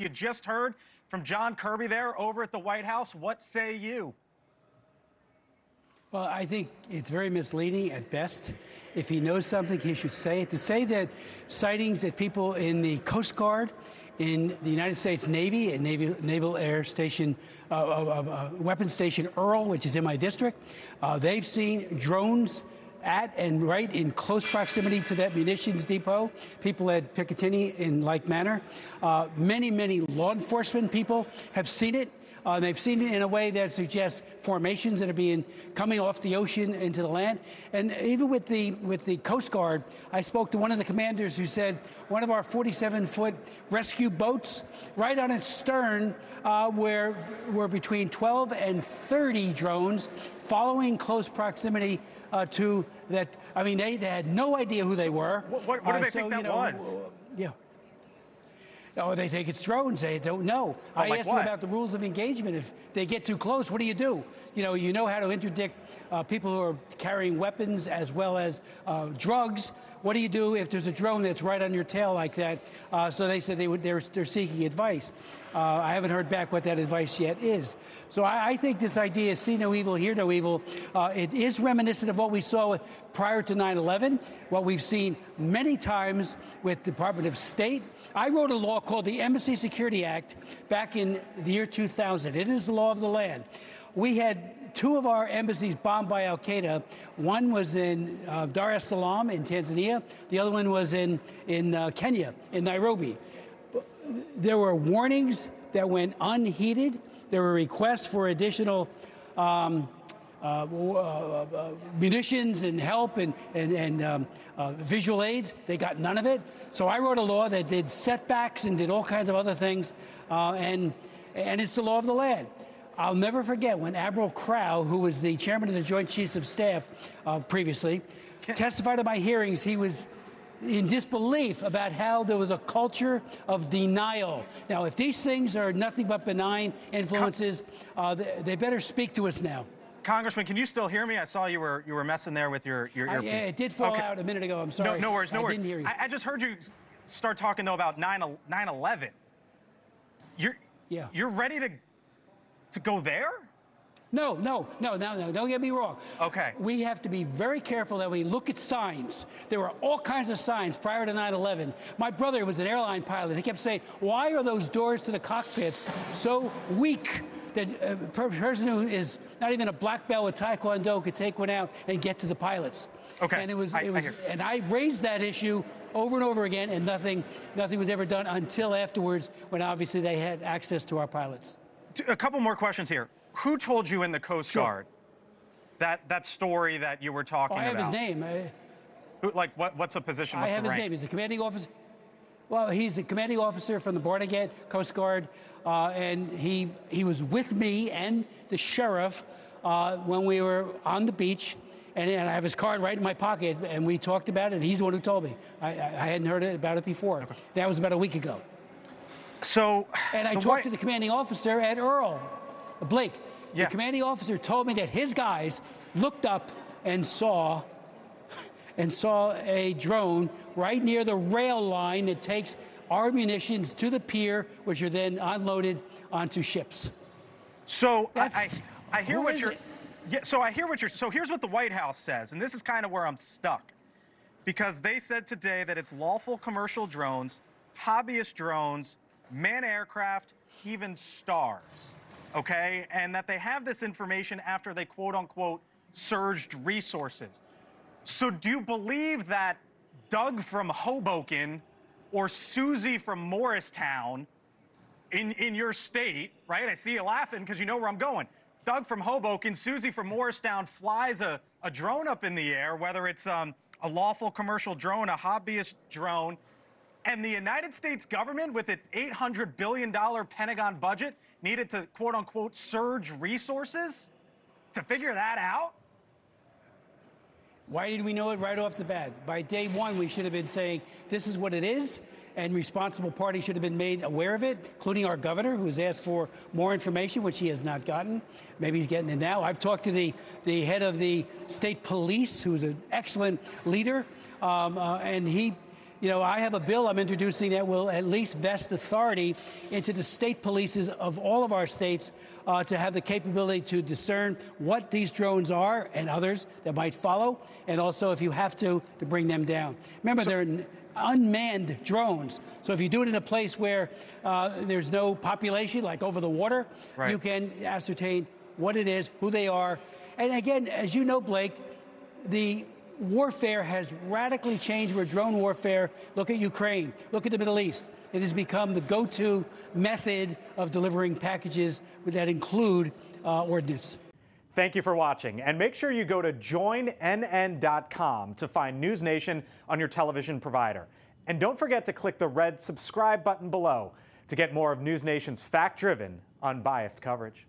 You just heard from John Kirby there over at the White House. What say you? Well, I think it's very misleading at best. If he knows something, he should say it. To say that sightings that people in the Coast Guard, in the United States Navy, and Naval Air Station, Weapons Station Earl, which is in my district, they've seen drones at and right in close proximity to that munitions depot. People at Picatinny in like manner. Many law enforcement people have seen it. They've seen it in a way that suggests formations that are coming off the ocean into the land. And even with the Coast Guard, I spoke to one of the commanders who said one of our 47-foot rescue boats, right on its stern, were between 12 and 30 drones following close proximity to that. I mean, they had no idea who they were. What do they think that was? Yeah. Oh, they think it's drones. They don't know. I asked them about the rules of engagement. If they get too close, what do? You know how to interdict people who are carrying weapons as well as drugs. What do you do if there's a drone that's right on your tail like that? So they said they're seeking advice. I haven't heard back what that advice yet is. So I think this idea, see no evil, hear no evil, it is reminiscent of what we saw prior to 9/11, what we've seen many times with the Department of State. I wrote a law called the Embassy Security Act back in the year 2000. It is the law of the land. We had two of our embassies bombed by al-Qaeda. One was in Dar es Salaam in Tanzania. The other one was in Kenya, in Nairobi. There were warnings that went unheeded. There were requests for additional munitions and help and visual aids. They got none of it. So I wrote a law that did setbacks and did all kinds of other things, and it's the law of the land. I'll never forget when Admiral Crow, who was the chairman of the Joint Chiefs of Staff previously, testified at my hearings. He was in disbelief about how there was a culture of denial. Now, if these things are nothing but benign influences, they better speak to us now. Congressman, can you still hear me? I saw you were messing there with your earpiece. Yeah, it did fall out a minute ago. I'm sorry. No worries. I didn't hear you. I just heard you start talking, though, about 9/11. You're ready to go there? No, don't get me wrong. Okay. We have to be very careful that we look at signs. There were all kinds of signs prior to 9/11. My brother was an airline pilot. He kept saying, why are those doors to the cockpits so weak that a person who is not even a black belt with Taekwondo could take one out and get to the pilots? Okay. And and I raised that issue over and over again, and nothing was ever done until afterwards, when obviously they had access to our pilots. A couple more questions here. Who told you in the Coast Guard that story that you were talking about? I have his name. What's the position? I have his name. He's a commanding officer. Well, he's a commanding officer from the Barnegat Coast Guard, and he was with me and the sheriff when we were on the beach, and I have his card right in my pocket, and we talked about it. He's the one who told me. I hadn't heard about it before. Okay. That was about a week ago. And I talked to the commanding officer at Earl, Blake. Yeah. The commanding officer told me that his guys looked up and saw a drone right near the rail line that takes our munitions to the pier, which are then unloaded onto ships. So I hear what you're. Yeah. So I hear what you're. So here's what the White House says, and this is kind of where I'm stuck, because they said today that it's lawful commercial drones, hobbyist drones, manned aircraft, even stars. Okay, and that they have this information after they quote-unquote surged resources. So do you believe that Doug from Hoboken or Susie from Morristown in your state, right? I see you laughing because you know where I'm going. Doug from Hoboken, Susie from Morristown flies a drone up in the air, whether it's a lawful commercial drone, a hobbyist drone, and the United States government, with its $800 billion Pentagon budget, needed to, quote-unquote, surge resources to figure that out? Why did we know it right off the bat? By day one, we should have been saying, this is what it is, and responsible parties should have been made aware of it, including our governor, who has asked for more information, which he has not gotten. Maybe he's getting it now. I've talked to the head of the state police, who's an excellent leader, and I have a bill I'm introducing that will at least vest authority into the state polices of all of our states to have the capability to discern what these drones are and others that might follow, and also, if you have to bring them down. Remember, they're unmanned drones. So if you do it in a place where there's no population, like over the water, you can ascertain what it is, who they are. And again, as you know, Blake, the warfare has radically changed. Where drone warfare, look at Ukraine, look at the Middle East. It has become the go-to method of delivering packages that include ordnance. Thank you for watching, and make sure you go to joinnn.com to find NewsNation on your television provider. And don't forget to click the red subscribe button below to get more of NewsNation's fact-driven, unbiased coverage.